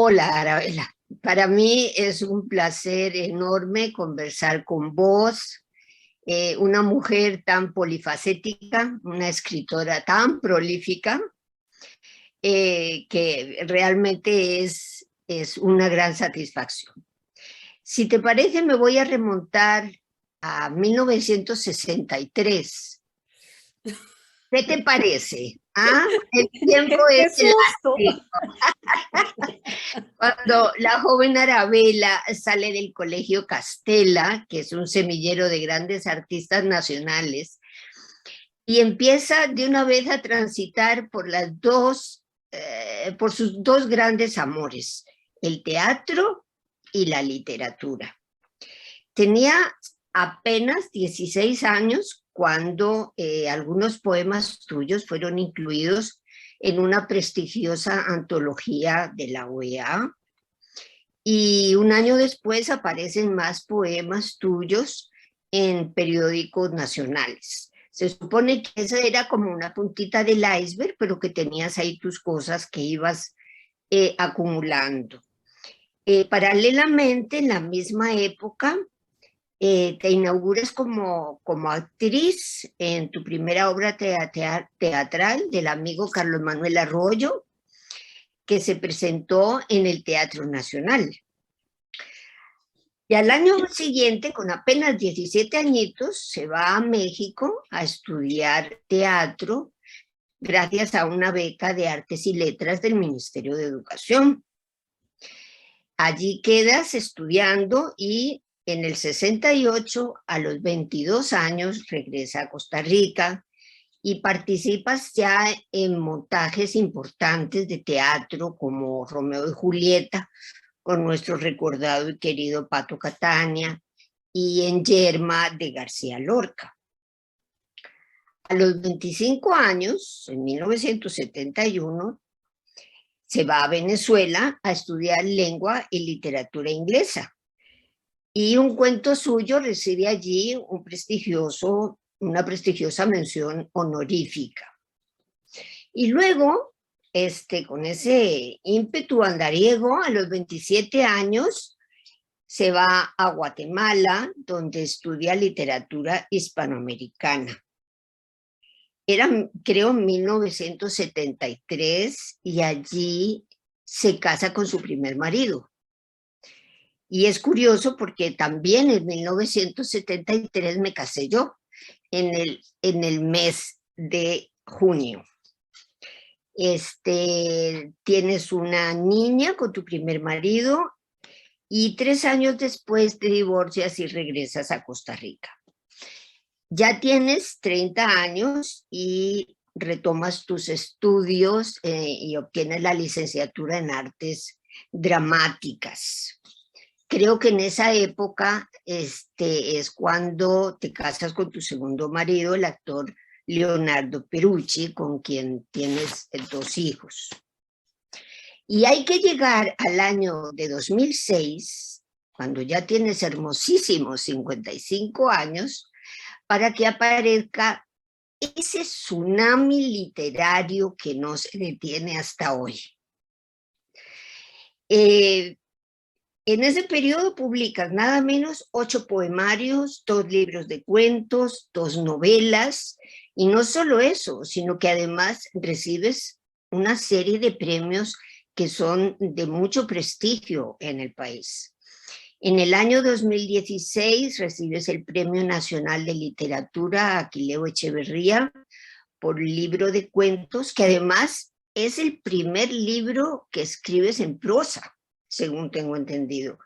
Hola, Arabella. Para mí es un placer enorme conversar con vos, una mujer tan polifacética, una escritora tan prolífica, que realmente es una gran satisfacción. Si te parece, me voy a remontar a 1963. ¿Qué te parece? ¿Ah? El tiempo es ¡Qué susto! elástico. Cuando la joven Arabella sale del Colegio Castella, que es un semillero de grandes artistas nacionales, y empieza de una vez a transitar por por sus dos grandes amores, el teatro y la literatura. Tenía apenas 16 años cuando algunos poemas tuyos fueron incluidos en una prestigiosa antología de la OEA, y un año después aparecen más poemas tuyos en periódicos nacionales. Se supone que esa era como una puntita del iceberg, pero que tenías ahí tus cosas que ibas acumulando. Paralelamente, en la misma época, te inauguras como actriz en tu primera obra teatral del amigo Carlos Manuel Arroyo, que se presentó en el Teatro Nacional. Y al año siguiente, con apenas 17 añitos, se va a México a estudiar teatro gracias a una beca de Artes y Letras del Ministerio de Educación. Allí quedas estudiando y en el 68, a los 22 años, regresa a Costa Rica y participas ya en montajes importantes de teatro como Romeo y Julieta, con nuestro recordado y querido Pato Catania, y en Yerma de García Lorca. A los 25 años, en 1971, se va a Venezuela a estudiar lengua y literatura inglesa. Y un cuento suyo recibe allí una prestigiosa mención honorífica. Y luego, con ese ímpetu andariego, a los 27 años, se va a Guatemala, donde estudia literatura hispanoamericana. Era, creo, 1973, y allí se casa con su primer marido. Y es curioso porque también en 1973 me casé yo, en el mes de junio. Tienes una niña con tu primer marido y 3 años después te divorcias y regresas a Costa Rica. Ya tienes 30 años y retomas tus estudios y obtienes la licenciatura en artes dramáticas. Creo que en esa época es cuando te casas con tu segundo marido, el actor Leonardo Perucci, con quien tienes 2 hijos. Y hay que llegar al año de 2006, cuando ya tienes hermosísimos 55 años, para que aparezca ese tsunami literario que no se detiene hasta hoy. En ese periodo publicas nada menos 8 poemarios, 2 libros de cuentos, 2 novelas, y no solo eso, sino que además recibes una serie de premios que son de mucho prestigio en el país. En el año 2016 recibes el Premio Nacional de Literatura Aquileo Echeverría por libro de cuentos, que además es el primer libro que escribes en prosa, según tengo entendido.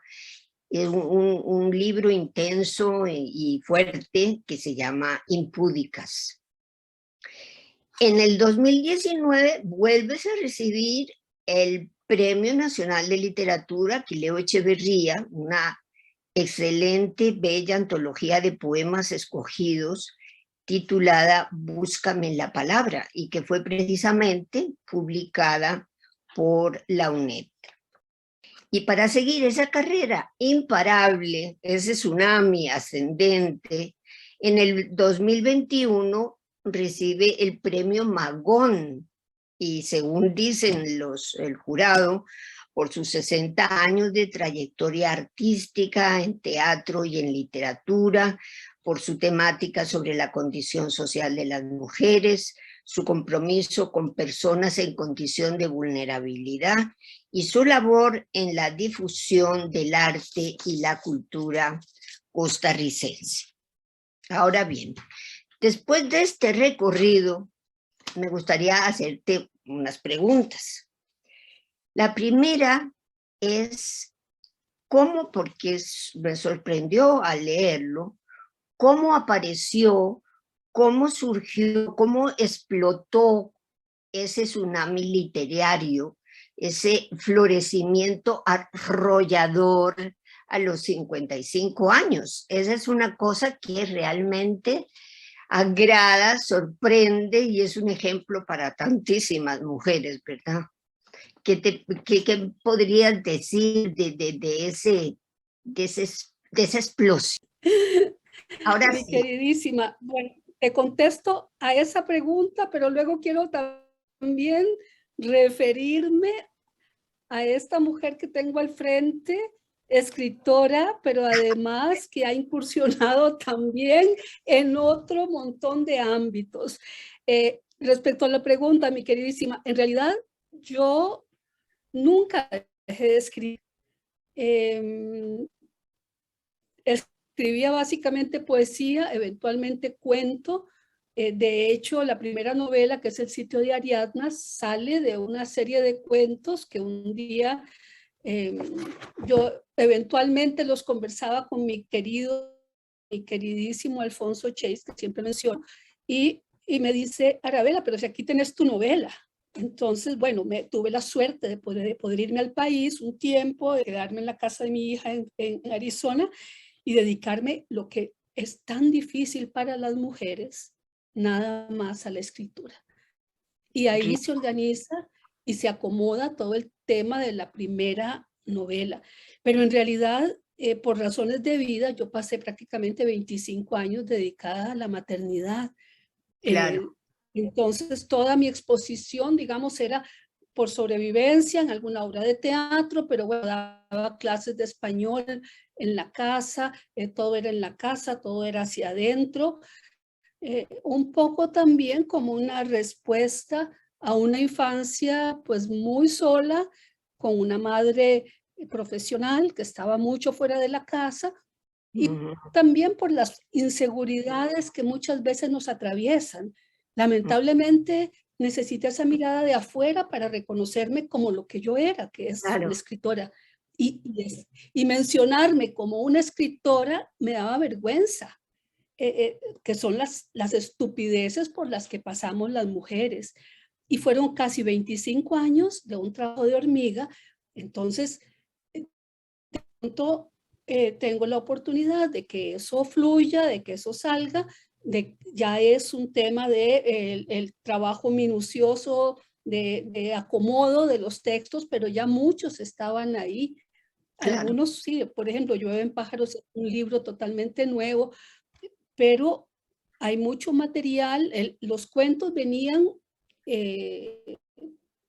Es un libro intenso y fuerte que se llama Impúdicas. En el 2019 vuelves a recibir el Premio Nacional de Literatura Aquileo Echeverría, una excelente, bella antología de poemas escogidos titulada Búscame la palabra, y que fue precisamente publicada por la UNED. Y para seguir esa carrera imparable, ese tsunami ascendente, en el 2021 recibe el premio Magón, y según dicen el jurado, por sus 60 años de trayectoria artística en teatro y en literatura, por su temática sobre la condición social de las mujeres, su compromiso con personas en condición de vulnerabilidad y su labor en la difusión del arte y la cultura costarricense. Ahora bien, después de este recorrido, me gustaría hacerte unas preguntas. La primera es, ¿cómo? Porque me sorprendió al leerlo, cómo apareció, cómo surgió, cómo explotó ese tsunami literario, ese florecimiento arrollador a los 55 años. Esa es una cosa que realmente agrada, sorprende y es un ejemplo para tantísimas mujeres, ¿verdad? ¿Qué podrías decir de esa explosión? Ahora Mi sí. queridísima, bueno, te contesto a esa pregunta, pero luego quiero también referirme a esta mujer que tengo al frente, escritora, pero además que ha incursionado también en otro montón de ámbitos. Respecto a la pregunta, mi queridísima, en realidad yo nunca dejé de escribir. Escribía básicamente poesía, eventualmente cuento. De hecho, la primera novela, que es El sitio de Ariadna, sale de una serie de cuentos que un día yo eventualmente los conversaba con mi queridísimo Alfonso Chase, que siempre menciono, y me dice, Arabella, pero si aquí tenés tu novela. Entonces, bueno, tuve la suerte de poder irme al país un tiempo, de quedarme en la casa de mi hija en Arizona y dedicarme lo que es tan difícil para las mujeres, nada más a la escritura. Y ahí se organiza y se acomoda todo el tema de la primera novela. Pero en realidad, por razones de vida, yo pasé prácticamente 25 años dedicada a la maternidad. Claro. Entonces, toda mi exposición, digamos, era por sobrevivencia en alguna obra de teatro, pero bueno, daba clases de español en la casa, todo era en la casa, todo era hacia adentro. Un poco también como una respuesta a una infancia pues muy sola, con una madre profesional que estaba mucho fuera de la casa y también por las inseguridades que muchas veces nos atraviesan. Lamentablemente necesité esa mirada de afuera para reconocerme como lo que yo era, que es una Claro. escritora. Y mencionarme como una escritora me daba vergüenza, que son las estupideces por las que pasamos las mujeres. Y fueron casi 25 años de un trabajo de hormiga. Entonces, tengo la oportunidad de que eso fluya, de que eso salga, ya es un tema de el trabajo minucioso de acomodo de los textos, pero ya muchos estaban ahí. Claro. Algunos sí, por ejemplo, Llueve en pájaros es un libro totalmente nuevo, pero hay mucho material. Los cuentos venían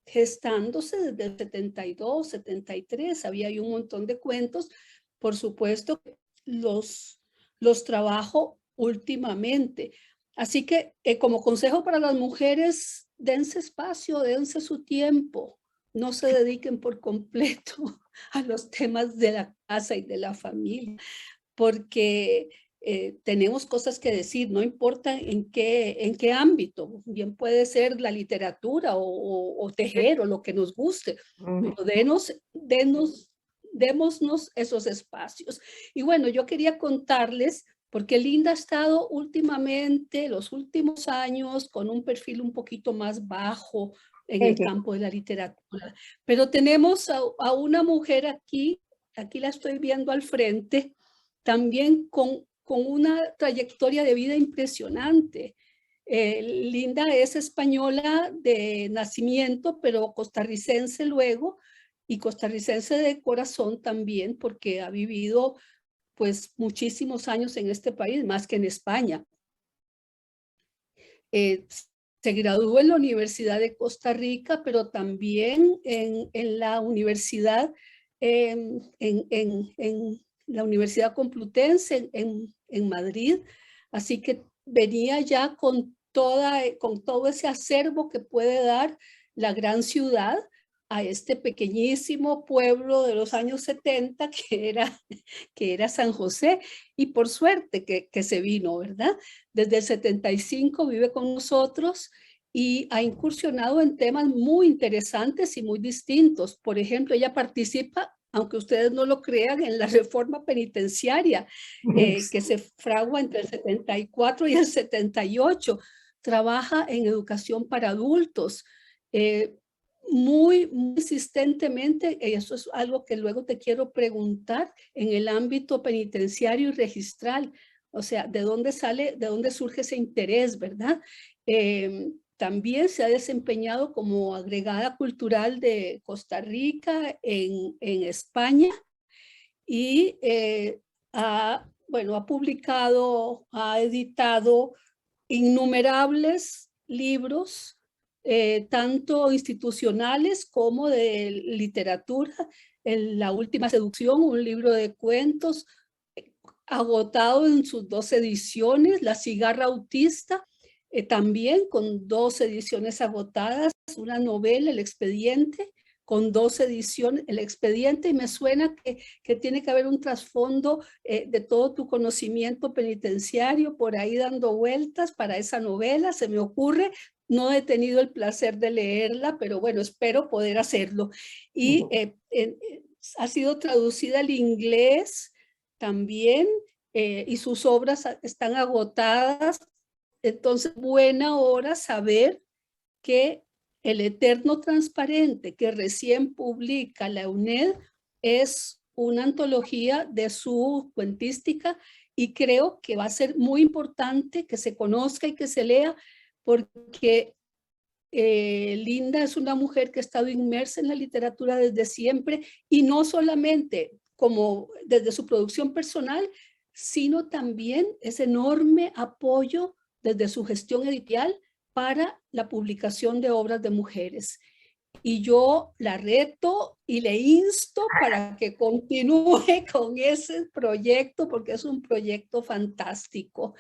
gestándose desde el 72, 73, había ahí un montón de cuentos. Por supuesto, los trabajo últimamente. Así que como consejo para las mujeres, dense espacio, dense su tiempo, no se dediquen por completo a los temas de la casa y de la familia, porque tenemos cosas que decir, no importa en qué ámbito, bien puede ser la literatura o tejer o lo que nos guste, pero démonos esos espacios. Y bueno, yo quería contarles, porque Linda ha estado últimamente, los últimos años, con un perfil un poquito más bajo en el campo de la literatura, pero tenemos a una mujer aquí la estoy viendo al frente, también con una trayectoria de vida impresionante. Linda es española de nacimiento, pero costarricense luego, y costarricense de corazón también, porque ha vivido pues muchísimos años en este país, más que en España. se graduó en la Universidad de Costa Rica, pero también en la universidad, en la Universidad Complutense en Madrid. Así que venía ya con todo ese acervo que puede dar la gran ciudad a este pequeñísimo pueblo de los años 70 que era San José. Y por suerte que se vino, ¿verdad? Desde el 75 vive con nosotros y ha incursionado en temas muy interesantes y muy distintos. Por ejemplo, ella participa, aunque ustedes no lo crean, en la reforma penitenciaria que se fragua entre el 74 y el 78. Trabaja en educación para adultos. Muy insistentemente, eso es algo que luego te quiero preguntar, en el ámbito penitenciario y registral. O sea, ¿de dónde surge ese interés, verdad? También se ha desempeñado como agregada cultural de Costa Rica en España y ha publicado, ha editado innumerables libros, tanto institucionales como de literatura. La última seducción, un libro de cuentos agotado en sus 2 ediciones. La cigarra autista, también con 2 ediciones agotadas. Una novela, El expediente, con 2 ediciones, El expediente, y me suena que tiene que haber un trasfondo de todo tu conocimiento penitenciario por ahí dando vueltas para esa novela, se me ocurre. No he tenido el placer de leerla, pero bueno, espero poder hacerlo. Y ha sido traducida al inglés también, y sus obras están agotadas. Entonces, buena hora saber que El Eterno Transparente, que recién publica la UNED, es una antología de su cuentística, y creo que va a ser muy importante que se conozca y que se lea, porque Linda es una mujer que ha estado inmersa en la literatura desde siempre, y no solamente como desde su producción personal, sino también ese enorme apoyo desde su gestión editorial para la publicación de obras de mujeres. Y yo la reto y le insto para que continúe con ese proyecto, porque es un proyecto fantástico.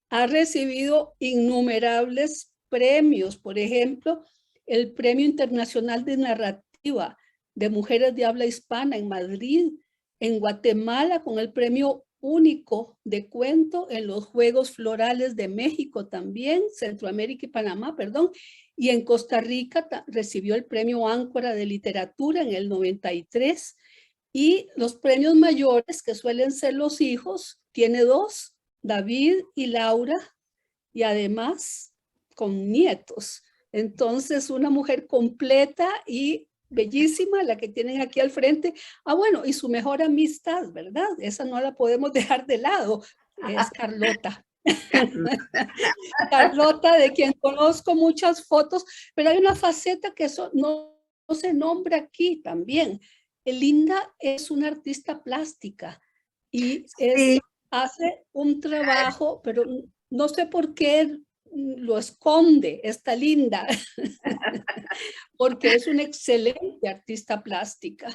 Ha recibido innumerables premios, por ejemplo, el Premio Internacional de Narrativa de Mujeres de Habla Hispana en Madrid, en Guatemala con el Premio Único de Cuento en los Juegos Florales de México también, Centroamérica y Panamá, perdón, y en Costa Rica recibió el Premio Áncora de Literatura en el 93, y los premios mayores, que suelen ser los hijos, tiene 2, David y Laura, y además con nietos. Entonces, una mujer completa y bellísima, la que tienen aquí al frente. Bueno, y su mejor amistad, ¿verdad? Esa no la podemos dejar de lado, es Carlota. Carlota, de quien conozco muchas fotos, pero hay una faceta que eso no se nombra aquí también. Linda es una artista plástica y Sí. hace un trabajo, pero no sé por qué lo esconde, esta Linda, porque es una excelente artista plástica.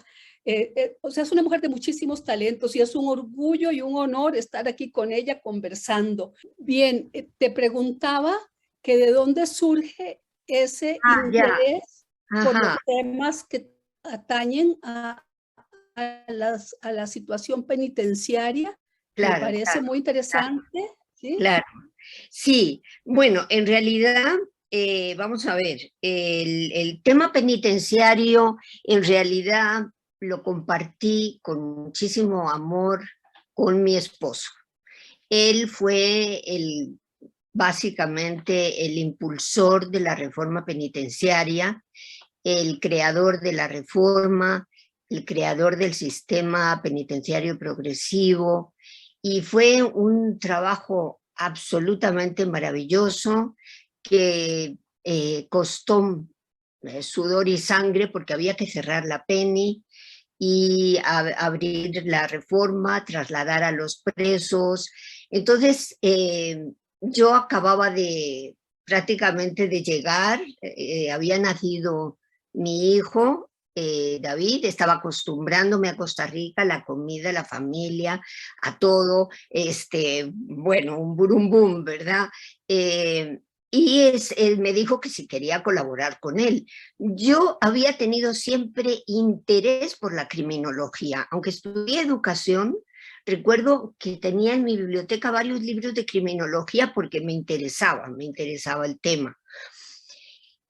O sea, es una mujer de muchísimos talentos y es un orgullo y un honor estar aquí con ella conversando. Bien, te preguntaba que de dónde surge ese interés por los temas que atañen a la situación penitenciaria. Me parece muy interesante. ¿Sí? Claro, sí. Bueno, en realidad, vamos a ver, el tema penitenciario en realidad lo compartí con muchísimo amor con mi esposo. Él fue básicamente el impulsor de la reforma penitenciaria, el creador de la reforma, el creador del sistema penitenciario progresivo, y fue un trabajo absolutamente maravilloso que costó sudor y sangre, porque había que cerrar la PENI y abrir la reforma, trasladar a los presos. Entonces, yo acababa de prácticamente de llegar, había nacido mi hijo, David, estaba acostumbrándome a Costa Rica, la comida, la familia, a todo, bueno, un burumbum, ¿verdad? Él me dijo que si quería colaborar con él. Yo había tenido siempre interés por la criminología, aunque estudié educación. Recuerdo que tenía en mi biblioteca varios libros de criminología porque me interesaba el tema.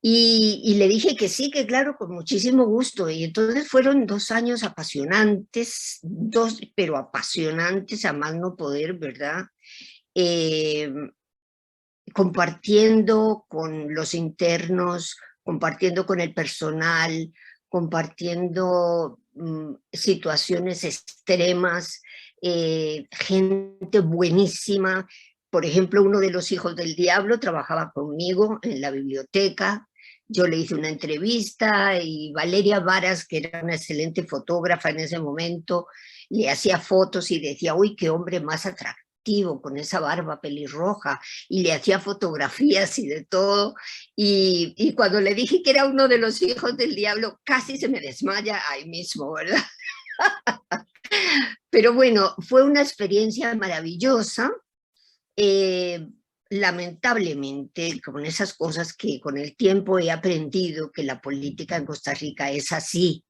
Y le dije que sí, que claro, con muchísimo gusto. Y entonces fueron 2 años apasionantes, pero apasionantes a más no poder, ¿verdad? Compartiendo con los internos, compartiendo con el personal, compartiendo situaciones extremas, gente buenísima. Por ejemplo, uno de los hijos del diablo trabajaba conmigo en la biblioteca. Yo le hice una entrevista y Valeria Varas, que era una excelente fotógrafa en ese momento, le hacía fotos y decía, uy, qué hombre más atractivo con esa barba pelirroja, y le hacía fotografías y de todo. Y cuando le dije que era uno de los hijos del diablo, casi se me desmaya ahí mismo, ¿verdad? Pero bueno, fue una experiencia maravillosa. Lamentablemente, con esas cosas que con el tiempo he aprendido, que la política en Costa Rica es así.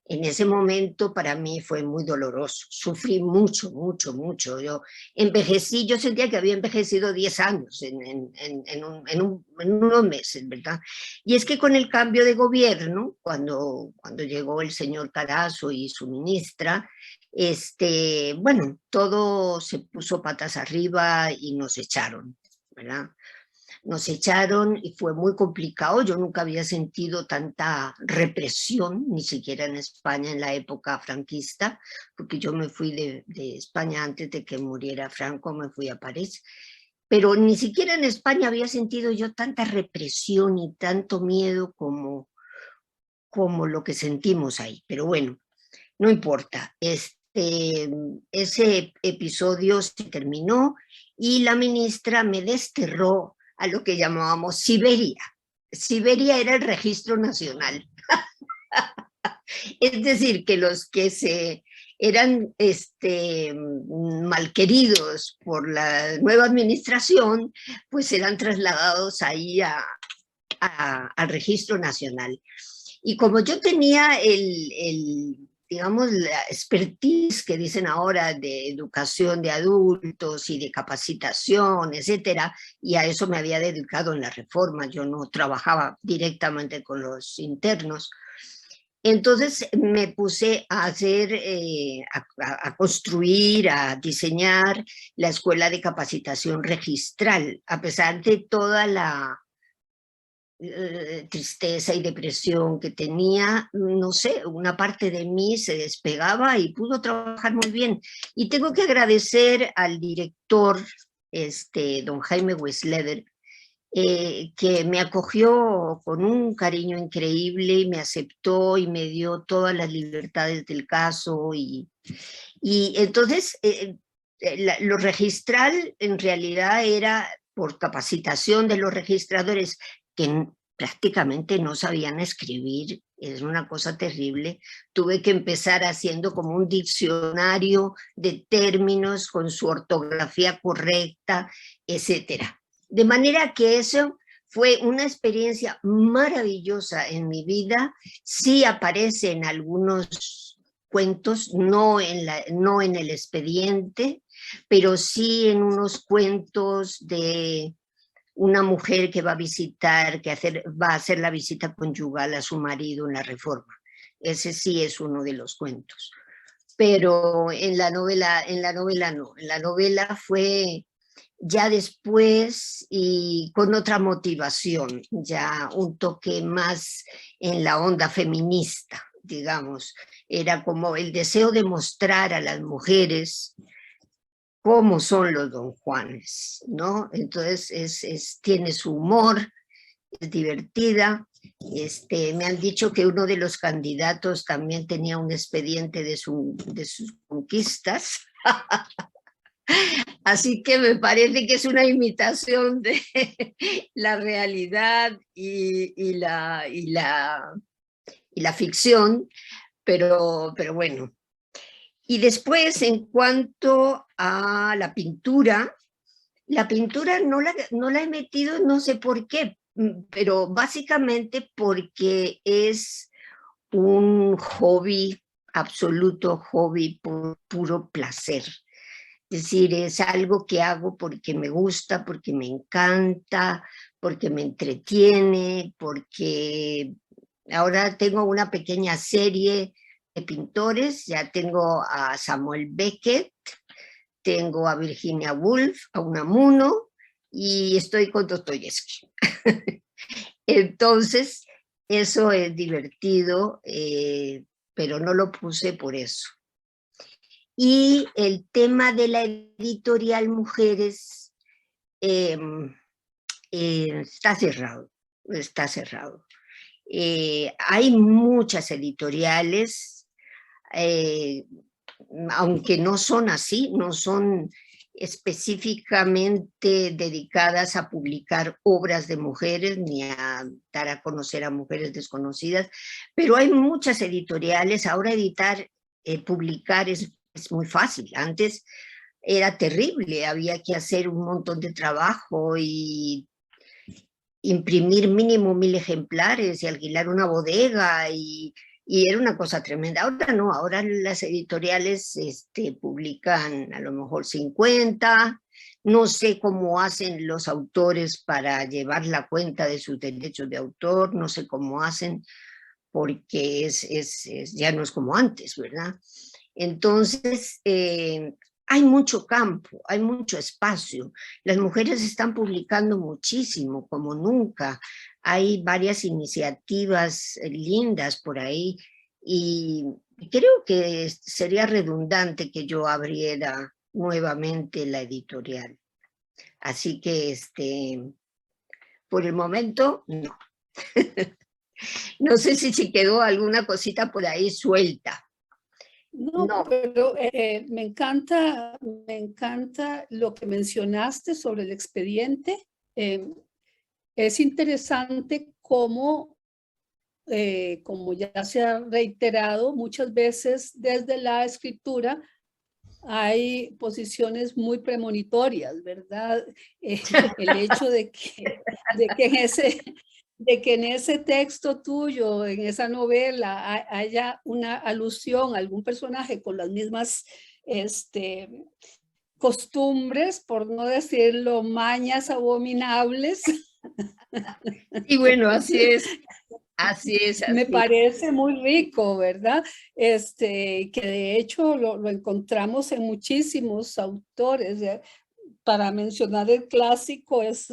En ese momento para mí fue muy doloroso, sufrí mucho, mucho, mucho. Yo envejecí, yo sentía que había envejecido 10 años en unos meses, ¿verdad? Y es que con el cambio de gobierno, cuando llegó el señor Carazo y su ministra, bueno, todo se puso patas arriba y nos echaron, ¿verdad? Nos echaron y fue muy complicado. Yo nunca había sentido tanta represión, ni siquiera en España en la época franquista, porque yo me fui de España antes de que muriera Franco, me fui a París. Pero ni siquiera en España había sentido yo tanta represión y tanto miedo como lo que sentimos ahí. Pero bueno, no importa. Ese episodio se terminó y la ministra me desterró a lo que llamábamos Siberia. Siberia era el registro nacional. Es decir, que los que eran malqueridos por la nueva administración, pues eran trasladados ahí al registro nacional. Y como yo tenía digamos, la expertise que dicen ahora de educación de adultos y de capacitación, etcétera, y a eso me había dedicado en la reforma, yo no trabajaba directamente con los internos. Entonces me puse a hacer, a construir, a diseñar la escuela de capacitación registral, a pesar de toda la tristeza y depresión que tenía, no sé, una parte de mí se despegaba y pudo trabajar muy bien. Y tengo que agradecer al director, don Jaime Wesleder, que me acogió con un cariño increíble y me aceptó y me dio todas las libertades del caso. Y entonces, lo registral en realidad era por capacitación de los registradores que prácticamente no sabían escribir, es una cosa terrible. Tuve que empezar haciendo como un diccionario de términos con su ortografía correcta, etcétera. De manera que eso fue una experiencia maravillosa en mi vida. Sí aparece en algunos cuentos, no en el expediente, pero sí en unos cuentos de una mujer que va a visitar, va a hacer la visita conyugal a su marido en la Reforma. Ese sí es uno de los cuentos. Pero en la novela no. En la novela fue ya después y con otra motivación, ya un toque más en la onda feminista, digamos. Era como el deseo de mostrar a las mujeres cómo son los don Juanes, ¿no? Entonces tiene su humor, es divertida. Me han dicho que uno de los candidatos también tenía un expediente de sus conquistas. Así que me parece que es una imitación de la realidad y la ficción, pero bueno. Y después, en cuanto a la pintura no la he metido, no sé por qué, pero básicamente porque es un hobby, absoluto hobby, puro placer. Es decir, es algo que hago porque me gusta, porque me encanta, porque me entretiene, porque ahora tengo una pequeña serie de pintores, ya tengo a Samuel Beckett, tengo a Virginia Woolf, a Unamuno y estoy con Dostoyevsky. Entonces, eso es divertido, pero no lo puse por eso. Y el tema de la editorial Mujeres está cerrado, está cerrado. Hay muchas editoriales, aunque no son así, no son específicamente dedicadas a publicar obras de mujeres ni a dar a conocer a mujeres desconocidas, pero hay muchas editoriales. Ahora publicar es muy fácil. Antes era terrible, había que hacer un montón de trabajo y imprimir mínimo 1000 ejemplares y alquilar una bodega y era una cosa tremenda. Ahora no, ahora las editoriales publican a lo mejor 50, no sé cómo hacen los autores para llevar la cuenta de sus derechos de autor, no sé cómo hacen, porque ya no es como antes, ¿verdad? Entonces, hay mucho campo, hay mucho espacio. Las mujeres están publicando muchísimo, como nunca. Hay varias iniciativas lindas por ahí y creo que sería redundante que yo abriera nuevamente la editorial. Así que, por el momento, no. No sé si quedó alguna cosita por ahí suelta. No, pero me encanta lo que mencionaste sobre el expediente. Es interesante cómo, como ya se ha reiterado muchas veces desde la escritura, hay posiciones muy premonitorias, ¿verdad? El hecho de que en ese texto tuyo, en esa novela, haya una alusión a algún personaje con las mismas costumbres, por no decirlo, mañas abominables. Y bueno, así es. Así es, Me así. parece muy rico, ¿verdad? Que de hecho lo encontramos en muchísimos autores. Para mencionar el clásico es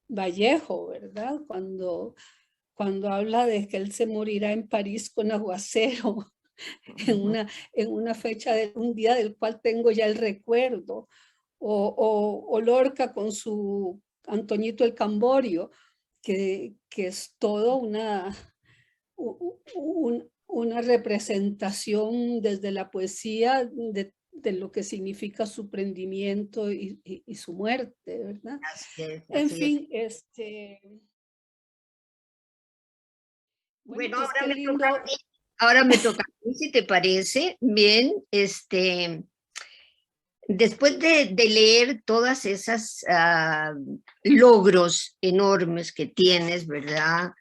Vallejo, ¿verdad? Cuando habla de que él se morirá en París con aguacero, en una fecha, un día del cual tengo ya el recuerdo, o Lorca con su Antoñito el Camborio, que es todo una representación desde la poesía de lo que significa su prendimiento y su muerte, ¿verdad? Así es, En así es. fin, bueno, Bueno, pues qué lindo. ahora me toca a mí, si te parece. Bien, después de leer todas esas logros enormes que tienes, ¿verdad?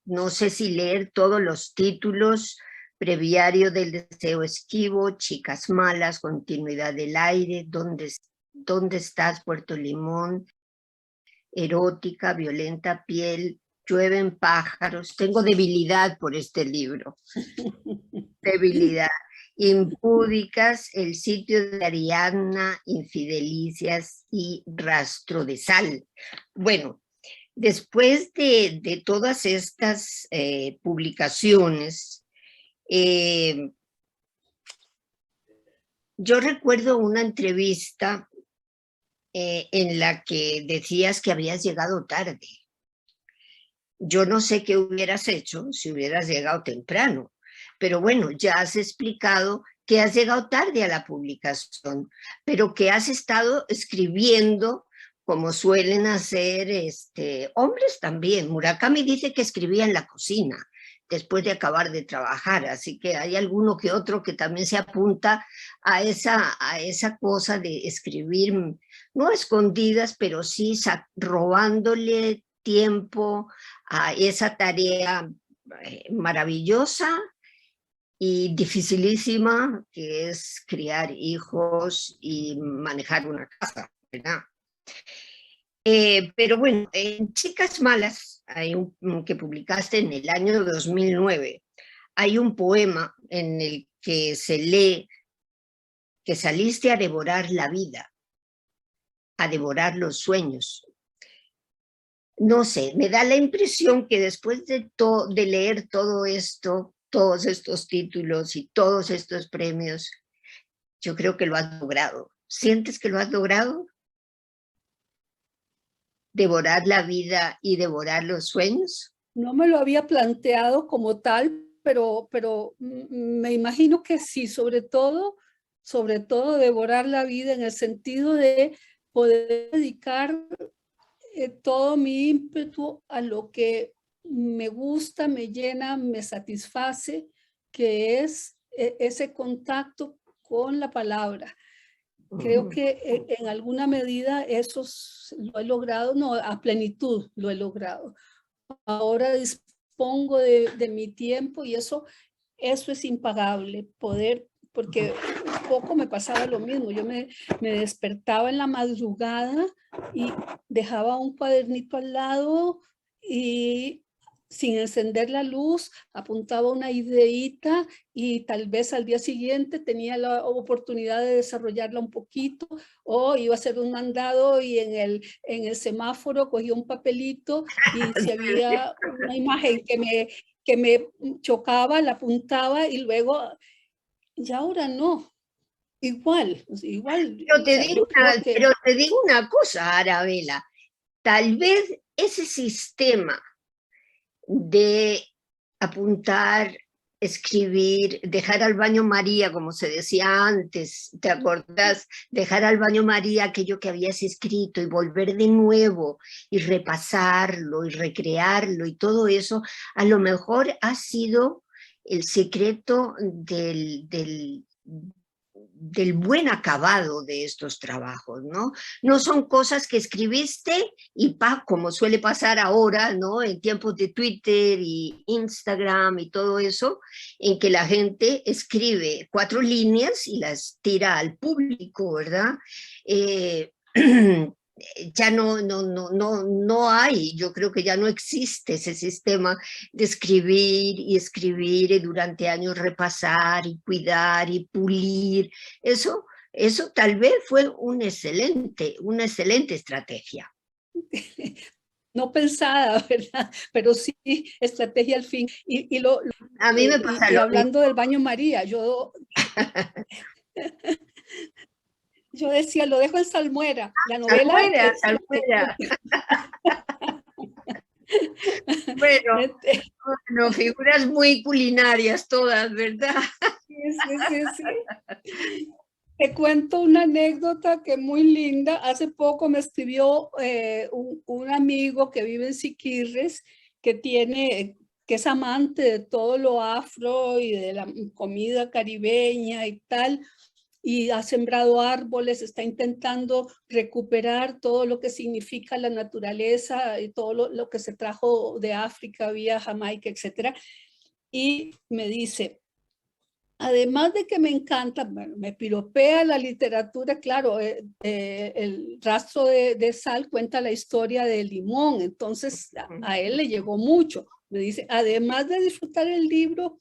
No sé si leer todos los títulos: Breviario del Deseo Esquivo, Chicas Malas, Continuidad del Aire, ¿Dónde estás, Puerto Limón? Erótica, Violenta Piel, Llueven pájaros. Tengo debilidad por este libro. Debilidad. Impúdicas, El sitio de Ariadna, Infidelicias y Rastro de Sal. Bueno, después de todas estas publicaciones, yo recuerdo una entrevista en la que decías que habías llegado tarde. Yo no sé qué hubieras hecho si hubieras llegado temprano, pero bueno, ya has explicado que has llegado tarde a la publicación, pero que has estado escribiendo como suelen hacer hombres también. Murakami dice que escribía en la cocina después de acabar de trabajar, así que hay alguno que otro que también se apunta a esa cosa de escribir, no a escondidas, pero sí robándole tiempo a esa tarea maravillosa y dificilísima que es criar hijos y manejar una casa, ¿verdad? Pero bueno, en Chicas Malas, que publicaste en el año 2009, hay un poema en el que se lee que saliste a devorar la vida, a devorar los sueños. No sé, me da la impresión que después de leer todo esto, todos estos títulos y todos estos premios, yo creo que lo has logrado. ¿Sientes que lo has logrado? ¿Devorar la vida y devorar los sueños? No me lo había planteado como tal, pero me imagino que sí, sobre todo devorar la vida en el sentido de poder dedicar todo mi ímpetu a lo que me gusta, me llena, me satisface, que es ese contacto con la palabra. Creo que en alguna medida eso lo he logrado, no, a plenitud lo he logrado. Ahora dispongo de mi tiempo y eso es impagable, porque un poco me pasaba lo mismo. Yo me despertaba en la madrugada y dejaba un cuadernito al lado y sin encender la luz, apuntaba una ideita y tal vez al día siguiente tenía la oportunidad de desarrollarla un poquito, o iba a hacer un mandado y en el semáforo cogía un papelito y si había una imagen que me chocaba, la apuntaba y luego, y ahora no, igual. Pero te digo una cosa, Arabella, tal vez ese sistema de apuntar, escribir, dejar al baño María, como se decía antes, ¿te acordás? Dejar al baño María aquello que habías escrito y volver de nuevo y repasarlo y recrearlo y todo eso, a lo mejor ha sido el secreto del buen acabado de estos trabajos, ¿no? No son cosas que escribiste y como suele pasar ahora, ¿no? En tiempos de Twitter y Instagram y todo eso, en que la gente escribe 4 líneas y las tira al público, ¿verdad? Ya no hay, yo creo que ya no existe ese sistema de escribir y durante años repasar y cuidar y pulir. Eso tal vez fue una excelente estrategia. No pensada, ¿verdad? Pero sí, estrategia al fin. A mí me pasa y hablando del baño María, yo decía, lo dejo en salmuera, la novela. Salmuera. Bueno, figuras muy culinarias todas, ¿verdad? Sí. Te cuento una anécdota que es muy linda. Hace poco me escribió un amigo que vive en Siquirres, que es amante de todo lo afro y de la comida caribeña y tal, y ha sembrado árboles, está intentando recuperar todo lo que significa la naturaleza y todo lo que se trajo de África vía Jamaica, etc. Y me dice, además de que me encanta, me piropea la literatura, claro, el rastro de sal cuenta la historia del limón, entonces a él le llegó mucho. Me dice, además de disfrutar el libro,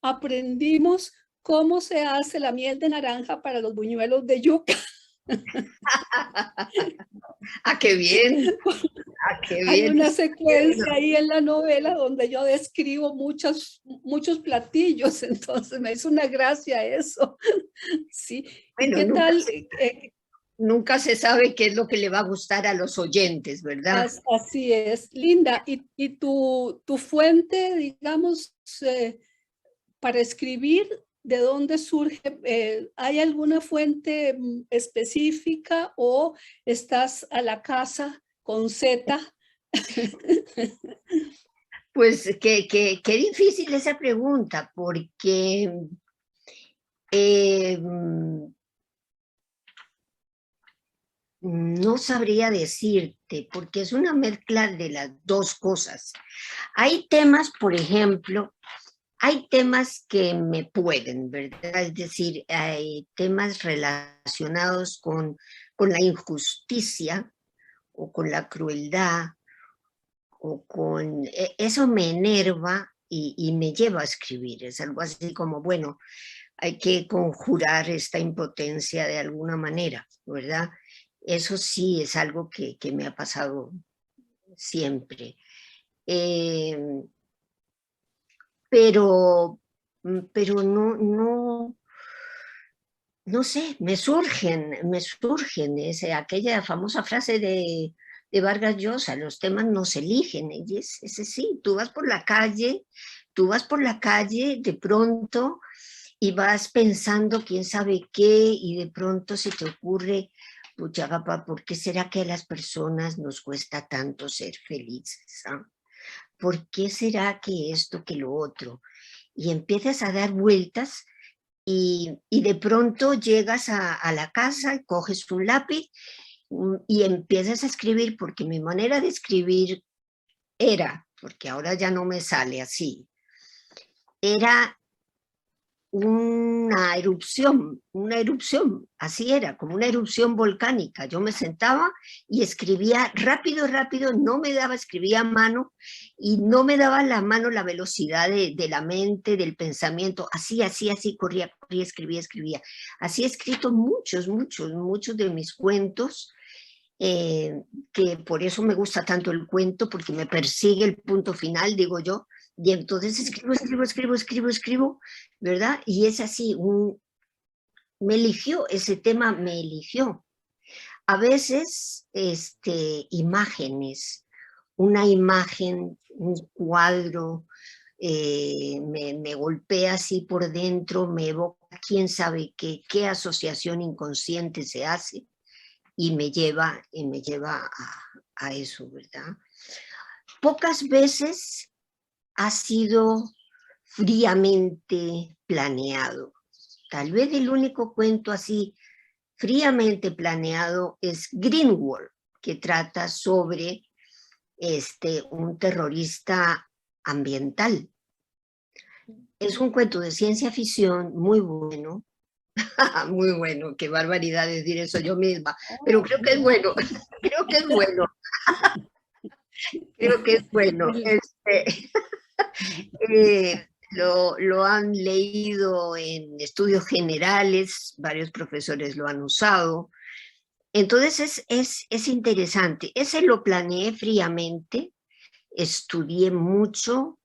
aprendimos cómo se hace la miel de naranja para los buñuelos de yuca. ¡Ah, qué bien! Ah, qué bien. Hay una secuencia ahí en la novela donde yo describo muchos platillos, entonces me hizo una gracia eso. Sí. Bueno, ¿Qué tal? Nunca se sabe qué es lo que le va a gustar a los oyentes, ¿verdad? Así es. Linda, ¿y tu fuente, digamos, para escribir, ¿de dónde surge? ¿Hay alguna fuente específica o estás a la casa con Z? Pues qué difícil esa pregunta, porque no sabría decirte, porque es una mezcla de las dos cosas. Hay temas, por ejemplo, hay temas que me pueden, ¿verdad? Es decir, hay temas relacionados con la injusticia o con la crueldad o con... Eso me enerva y me lleva a escribir. Es algo así como, bueno, hay que conjurar esta impotencia de alguna manera, ¿verdad? Eso sí es algo que me ha pasado siempre. Pero no sé, me surgen, aquella famosa frase de Vargas Llosa, los temas no se eligen, y es sí, tú vas por la calle de pronto y vas pensando quién sabe qué, y de pronto se te ocurre, pucha, papá, ¿por qué será que a las personas nos cuesta tanto ser felices? ¿Ah? ¿Por qué será que esto, que lo otro? Y empiezas a dar vueltas y de pronto llegas a la casa y coges un lápiz y empiezas a escribir, porque mi manera de escribir era, porque ahora ya no me sale así, era una erupción, así era, como una erupción volcánica. Yo me sentaba y escribía rápido, no me daba, escribía a mano y no me daba la mano la velocidad de la mente, del pensamiento, así, corría, escribía. Así he escrito muchos de mis cuentos, que por eso me gusta tanto el cuento, porque me persigue el punto final, digo yo, y entonces escribo, ¿verdad? Y es así, me eligió, ese tema me eligió. A veces, imágenes, una imagen, un cuadro, me golpea así por dentro, me evoca quién sabe qué asociación inconsciente se hace, y me lleva a eso, ¿verdad? Pocas veces ha sido fríamente planeado. Tal vez el único cuento así fríamente planeado es Greenwald, que trata sobre un terrorista ambiental. Es un cuento de ciencia ficción muy bueno, muy bueno, qué barbaridad decir eso yo misma, pero creo que es bueno, creo que es bueno, creo que es bueno. Lo han leído en estudios generales, varios profesores lo han usado. Entonces es interesante. Ese lo planeé fríamente, estudié mucho,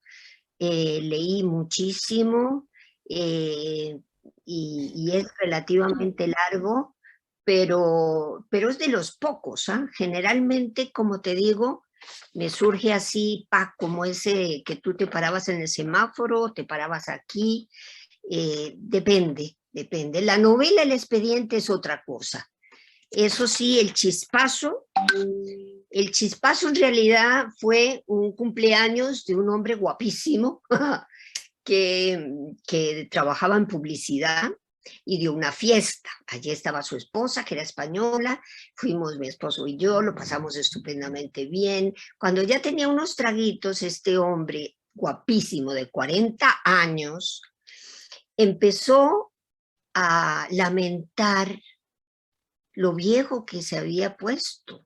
leí muchísimo, y es relativamente largo, pero es de los pocos, ¿eh? Generalmente, como te digo, me surge así, como ese que tú te parabas en el semáforo, te parabas aquí, depende. La novela, el expediente es otra cosa. Eso sí, el chispazo en realidad fue un cumpleaños de un hombre guapísimo que trabajaba en publicidad y dio una fiesta. Allí estaba su esposa, que era española, fuimos mi esposo y yo, lo pasamos estupendamente bien. Cuando ya tenía unos traguitos, este hombre guapísimo de 40 años empezó a lamentar lo viejo que se había puesto.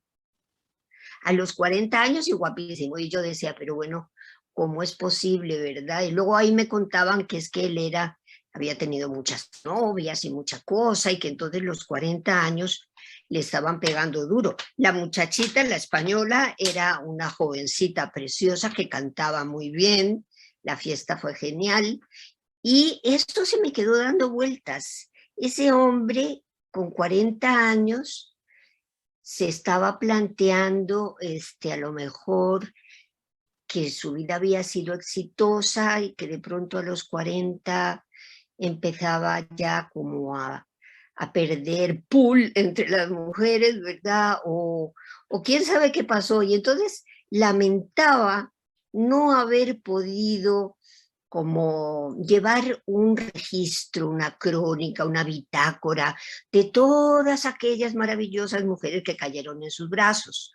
A los 40 años y guapísimo. Y yo decía, pero bueno, ¿cómo es posible, verdad? Y luego ahí me contaban que es que él había tenido muchas novias y mucha cosa, y que entonces los 40 años le estaban pegando duro. La muchachita, la española, era una jovencita preciosa que cantaba muy bien, la fiesta fue genial, y esto se me quedó dando vueltas. Ese hombre con 40 años se estaba planteando a lo mejor que su vida había sido exitosa y que de pronto a los 40 empezaba ya como a perder pool entre las mujeres, ¿verdad? O quién sabe qué pasó. Y entonces lamentaba no haber podido como llevar un registro, una crónica, una bitácora de todas aquellas maravillosas mujeres que cayeron en sus brazos.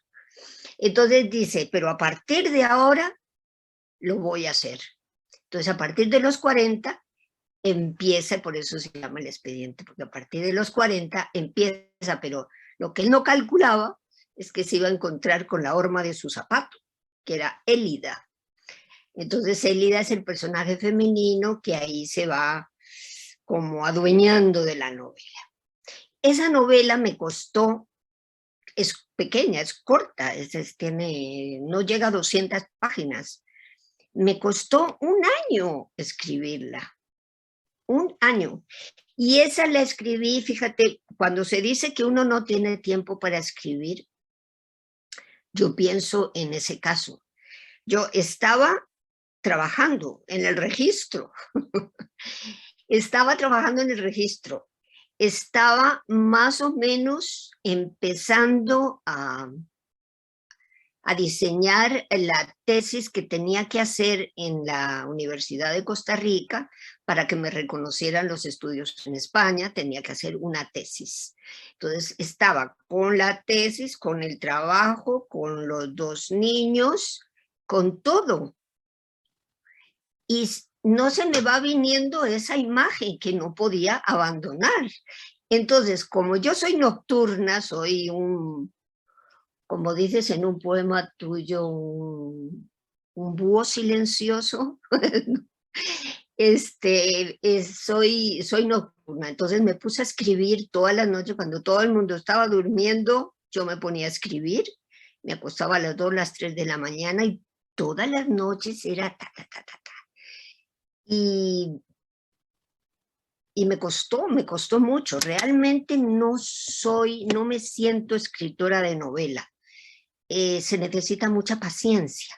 Entonces dice, pero a partir de ahora lo voy a hacer. Entonces a partir de los 40 empieza, por eso se llama el expediente, porque a partir de los 40 empieza, pero lo que él no calculaba es que se iba a encontrar con la horma de su zapato, que era Élida. Entonces Élida es el personaje femenino que ahí se va como adueñando de la novela. Esa novela me costó, es pequeña, es corta, no llega a 200 páginas. Me costó un año escribirla, un año. Y esa la escribí, fíjate, cuando se dice que uno no tiene tiempo para escribir, yo pienso en ese caso. Yo estaba trabajando en el registro, estaba trabajando en el registro, estaba más o menos empezando a diseñar la tesis que tenía que hacer en la Universidad de Costa Rica para que me reconocieran los estudios en España, tenía que hacer una tesis. Entonces estaba con la tesis, con el trabajo, con los 2 niños, con todo. Y no se me va viniendo esa imagen que no podía abandonar. Entonces, como yo soy nocturna, soy como dices en un poema tuyo, un búho silencioso, soy nocturna, entonces me puse a escribir todas las noches, cuando todo el mundo estaba durmiendo, yo me ponía a escribir, me acostaba a las 2, las 3 de la mañana y todas las noches era ta, ta, ta, ta, ta. Y me costó mucho, realmente no me siento escritora de novela. Se necesita mucha paciencia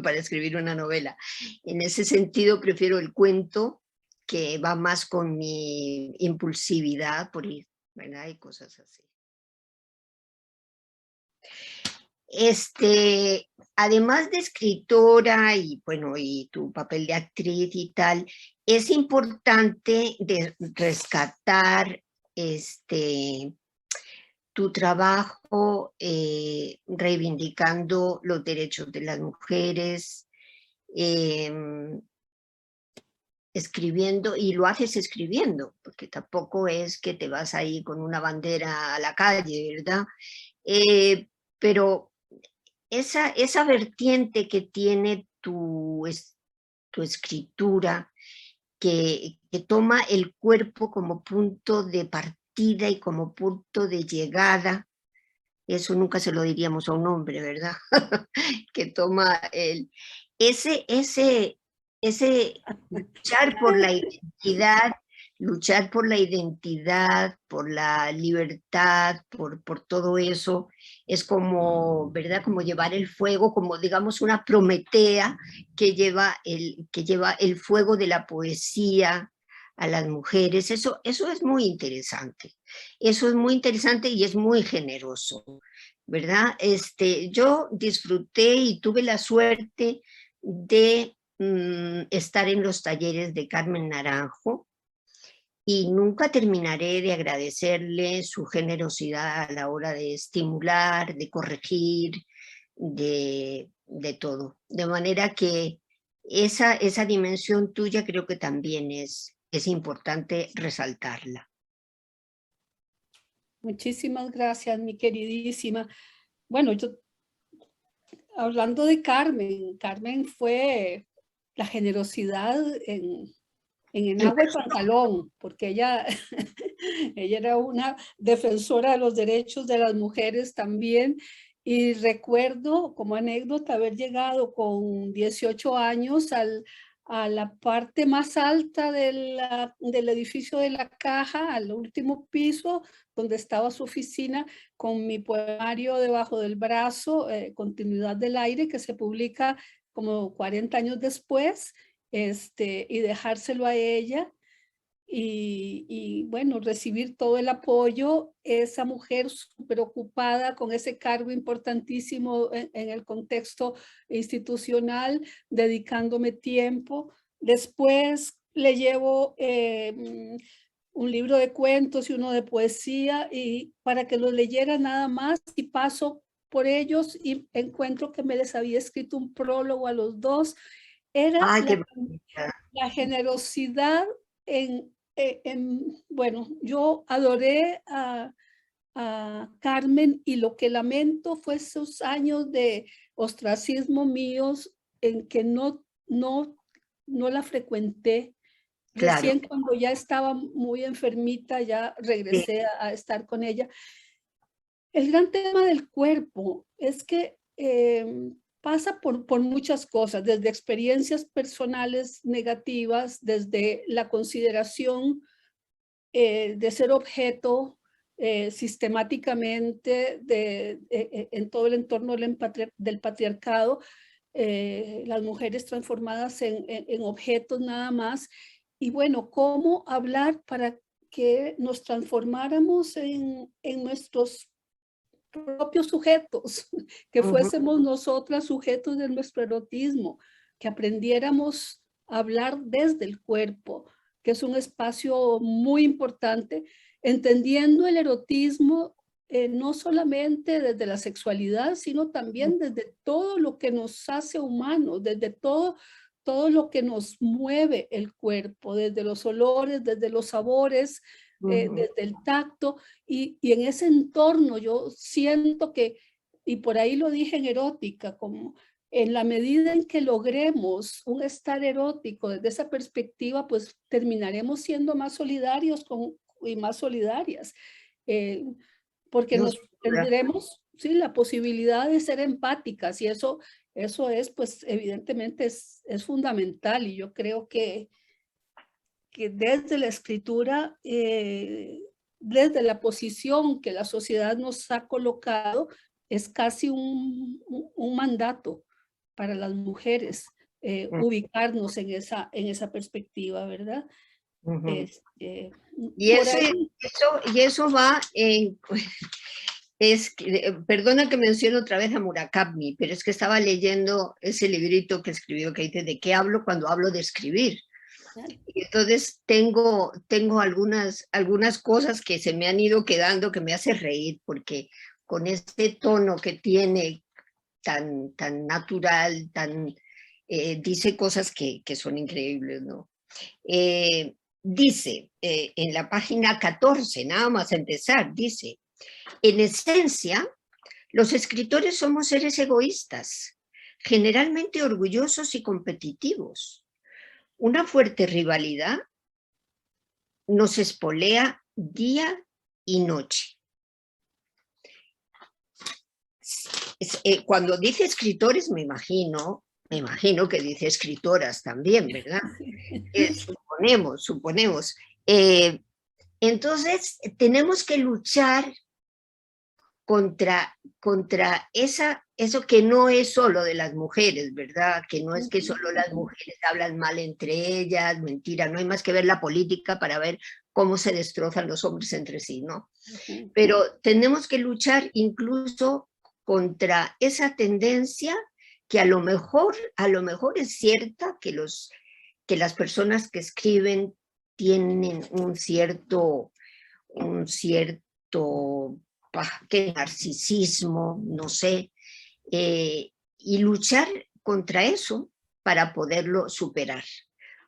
para escribir una novela. En ese sentido prefiero el cuento, que va más con mi impulsividad, ¿verdad? Y cosas así. Además de escritora y bueno, y tu papel de actriz y tal, es importante rescatar tu trabajo reivindicando los derechos de las mujeres, escribiendo, y lo haces escribiendo, porque tampoco es que te vas ahí con una bandera a la calle, ¿verdad? Pero esa vertiente que tiene tu escritura, que toma el cuerpo como punto de partida y como punto de llegada, eso nunca se lo diríamos a un hombre, ¿verdad? Que toma ese luchar por la identidad, por la libertad, por todo eso, es como, ¿verdad? Como llevar el fuego, como digamos una Prometea que lleva el fuego de la poesía a las mujeres. Eso es muy interesante. Eso es muy interesante y es muy generoso, ¿verdad? Yo disfruté y tuve la suerte de estar en los talleres de Carmen Naranjo, y nunca terminaré de agradecerle su generosidad a la hora de estimular, de corregir, de todo. De manera que esa dimensión tuya creo que también es importante resaltarla. Muchísimas gracias, mi queridísima. Bueno, hablando de Carmen, Carmen fue la generosidad en agua y pantalón, porque ella era una defensora de los derechos de las mujeres también. Y recuerdo como anécdota haber llegado con 18 años a la parte más alta del edificio de la Caja, al último piso, donde estaba su oficina, con mi poemario debajo del brazo, Continuidad del Aire, que se publica como 40 años después, y dejárselo a ella. y bueno, recibir todo el apoyo, esa mujer súper ocupada con ese cargo importantísimo en el contexto institucional, dedicándome tiempo. Después le llevo un libro de cuentos y uno de poesía y para que los leyera nada más, y paso por ellos y encuentro que me les había escrito un prólogo a los dos. Era Ay, qué bonita. la generosidad bueno, yo adoré a Carmen, y lo que lamento fue esos años de ostracismo míos en que no la frecuenté. Claro, Recién cuando ya estaba muy enfermita, ya sí. regresé a estar con ella. El gran tema del cuerpo es que pasa por muchas cosas, desde experiencias personales negativas, desde la consideración de ser objeto sistemáticamente en todo el entorno del patriarcado, las mujeres transformadas en objetos nada más. Y bueno, ¿cómo hablar para que nos transformáramos en nuestros propios sujetos, que Ujú. fuésemos nosotras sujetos de nuestro erotismo, que aprendiéramos a hablar desde el cuerpo, que es un espacio muy importante, entendiendo el erotismo no solamente desde la sexualidad, sino también desde todo lo que nos hace humanos, desde todo lo que nos mueve el cuerpo, desde los olores, desde los sabores, Ujú. desde el tacto, y en ese entorno yo siento que, y por ahí lo dije en erótica, como en la medida en que logremos un estar erótico desde esa perspectiva, pues terminaremos siendo más solidarios y más solidarias, eh, porque No, nos sin duda. tendremos, sí, la posibilidad de ser empáticas, y eso es, pues evidentemente es fundamental, y yo creo que desde la escritura, desde la posición que la sociedad nos ha colocado, es casi un mandato para las mujeres ubicarnos en esa perspectiva, ¿verdad? Ujú. Este, Y por eso, ahí, y eso va en, perdona que menciono otra vez a Murakami, pero es que estaba leyendo ese librito que escribió que dice ¿de qué hablo cuando hablo de escribir? Y entonces tengo algunas cosas que se me han ido quedando que me hace reír, porque con este tono que tiene tan natural, dice cosas que son increíbles, ¿no? Dice en la página 14, nada más empezar, dice, en esencia, los escritores somos seres egoístas, generalmente orgullosos y competitivos. Una fuerte rivalidad nos espolea día y noche. Cuando dice escritores, me imagino que dice escritoras también, ¿verdad? Suponemos. Eh, entonces, tenemos que luchar contra eso que no es solo de las mujeres, ¿verdad? Que no es que solo las mujeres hablan mal entre ellas, mentira, no hay más que ver la política para ver cómo se destrozan los hombres entre sí, ¿no? Pero tenemos que luchar incluso contra esa tendencia que a lo mejor es cierta, que las personas que escriben tienen un cierto que narcisismo, no sé, y luchar contra eso para poderlo superar.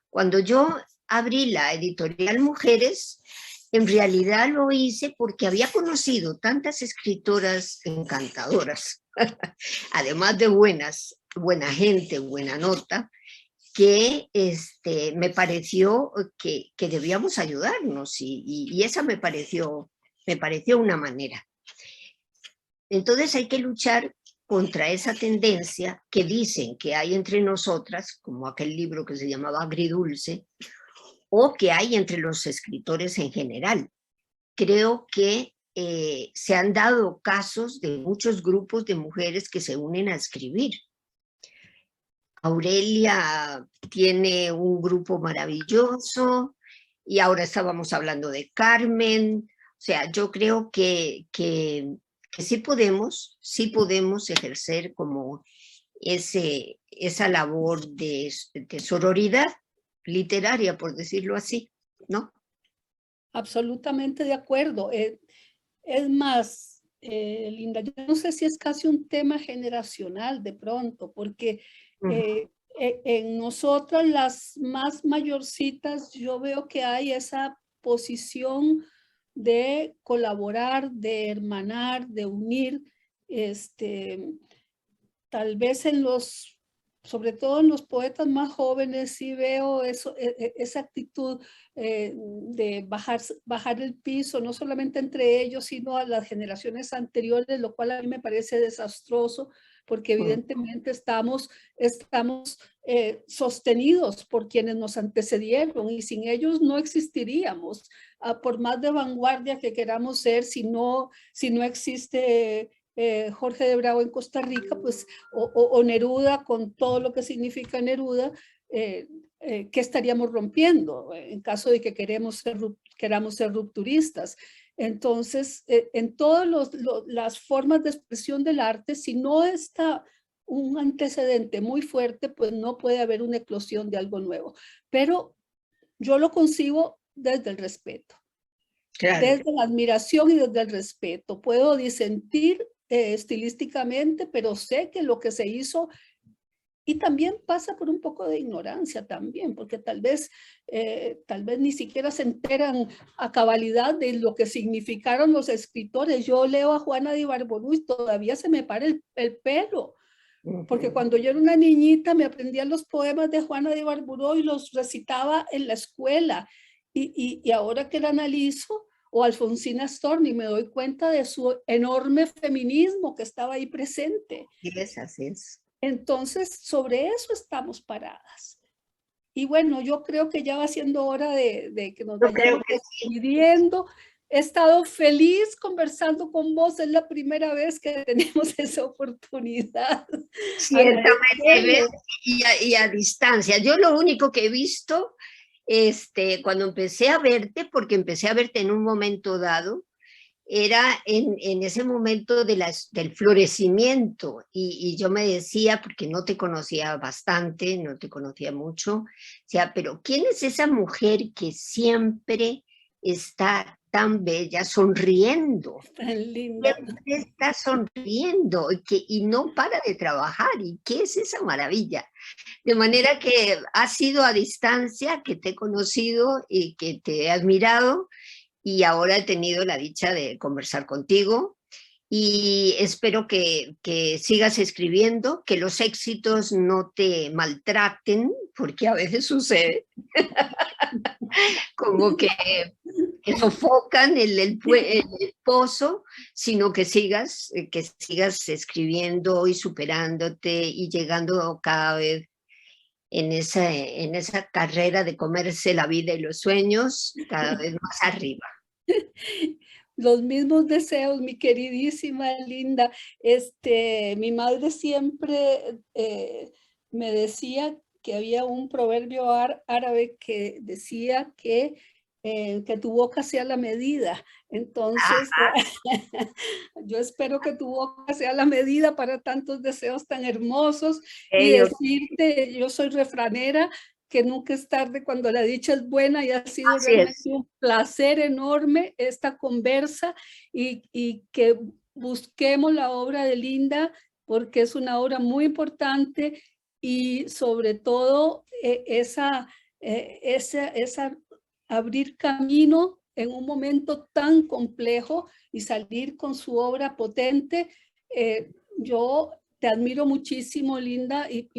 Cuando yo abrí la editorial Mujeres, en realidad lo hice porque había conocido tantas escritoras encantadoras, además de buena gente, buena nota, que me pareció que debíamos ayudarnos y esa me pareció una manera. Entonces hay que luchar contra esa tendencia que dicen que hay entre nosotras, como aquel libro que se llamaba Agridulce, o que hay entre los escritores en general. Creo que se han dado casos de muchos grupos de mujeres que se unen a escribir. Aurelia tiene un grupo maravilloso, y ahora estábamos hablando de Carmen. O sea, yo creo que sí podemos ejercer como esa labor de sororidad literaria, por decirlo así, ¿no? Absolutamente de acuerdo. Es más, Linda, yo no sé si es casi un tema generacional de pronto, porque en nosotras las más mayorcitas yo veo que hay esa posición de colaborar, de hermanar, de unir, tal vez sobre todo en los poetas más jóvenes, sí veo eso, esa actitud de bajar el piso, no solamente entre ellos, sino a las generaciones anteriores, lo cual a mí me parece desastroso, porque evidentemente estamos sostenidos por quienes nos antecedieron y sin ellos no existiríamos, por más de vanguardia que queramos ser, si no existe Jorge de Bravo en Costa Rica, pues, o Neruda, con todo lo que significa Neruda, ¿qué estaríamos rompiendo en caso de que queramos ser rupturistas? Entonces, en todas las formas de expresión del arte, si no está un antecedente muy fuerte, pues no puede haber una eclosión de algo nuevo. Pero yo lo concibo desde el respeto. Claro. Desde la admiración y desde el respeto. Puedo disentir estilísticamente, pero sé que lo que se hizo, y también pasa por un poco de ignorancia también, porque tal vez ni siquiera se enteran a cabalidad de lo que significaron los escritores. Yo leo a Juana de Ibarburu y todavía se me para el pelo, porque cuando yo era una niñita me aprendía los poemas de Juana de Ibarburu y los recitaba en la escuela, y ahora que la analizo, o Alfonsina Storni, me doy cuenta de su enorme feminismo que estaba ahí presente. Así es. Entonces, sobre eso estamos paradas. Y bueno, yo creo que ya va siendo hora de que nos vayamos despidiendo. He estado feliz conversando con vos, es la primera vez que tenemos esa oportunidad. Ciertamente, y a distancia. Yo lo único que he visto, cuando empecé a verte, porque empecé a verte en un momento dado, era en ese momento del florecimiento, y yo me decía, porque no te conocía bastante, no te conocía mucho, o sea, pero ¿quién es esa mujer que siempre está tan bella, sonriendo? Tan linda. Siempre está sonriendo y no para de trabajar. ¿Y qué es esa maravilla? De manera que ha sido a distancia que te he conocido y que te he admirado, y ahora he tenido la dicha de conversar contigo, y espero que sigas escribiendo, que los éxitos no te maltraten, porque a veces sucede, como que sofocan el pozo, sino que sigas escribiendo y superándote y llegando cada vez en esa carrera de comerse la vida y los sueños cada vez más arriba. Los mismos deseos, mi queridísima Linda. Mi madre siempre me decía que había un proverbio árabe que decía que tu boca sea la medida. Entonces, yo espero que tu boca sea la medida para tantos deseos tan hermosos. Y decirte, yo soy refranera, que nunca es tarde cuando la dicha es buena, y ha sido realmente un placer enorme esta conversa, y que busquemos la obra de Linda, porque es una obra muy importante, y sobre todo esa abrir camino en un momento tan complejo y salir con su obra potente. Yo te admiro muchísimo, Linda, y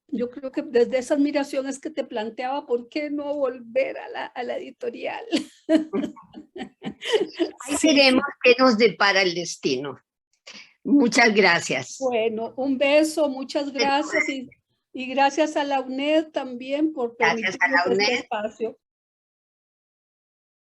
yo creo que desde esa admiración es que te planteaba por qué no volver a la editorial. Ahí veremos qué nos depara el destino. Muchas gracias. Bueno, un beso, muchas gracias, y gracias a la UNED también por permitirnos este espacio.